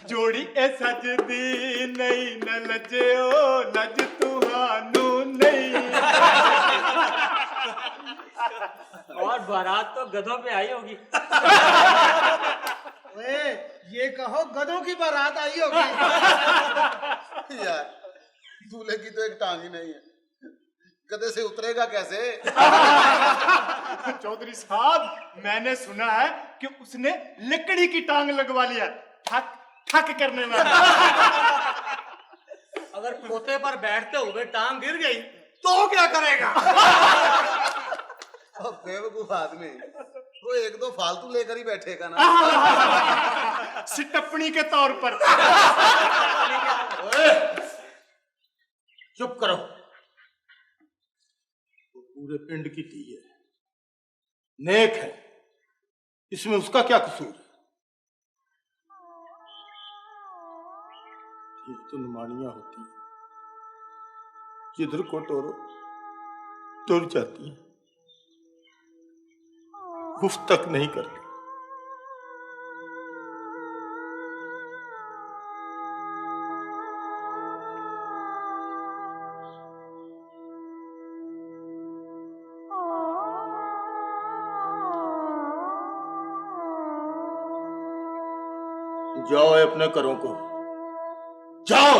जोड़ी ए सजदी नहीं न लजयो लज तुहानू नहीं। और बारात तो गधों पे आई होगी। ओए, ये कहो गधों की बारात आई होगी। यार दूल्हे की तो एक टांग ही नहीं है, गधे से उतरेगा कैसे? चौधरी साहब मैंने सुना है कि उसने लकड़ी की टांग लगवा लिया, ठक ठक करने में। अगर पोते पर बैठते हुए टांग गिर गई तो क्या करेगा? अब बेवकूफ आदमी, वो एक दो फालतू लेकर ही बैठेगा ना। सिटपनी के तौर पर। चुप करो, वो पूरे पिंड की थी है, नेक है, इसमें उसका क्या कसूर है? ये तो नुमानियां होती हैं, जिधर को टोरो टुर जाती हैं, गुफ्त तक नहीं करती। जाओ अपने घरों को, जाओ।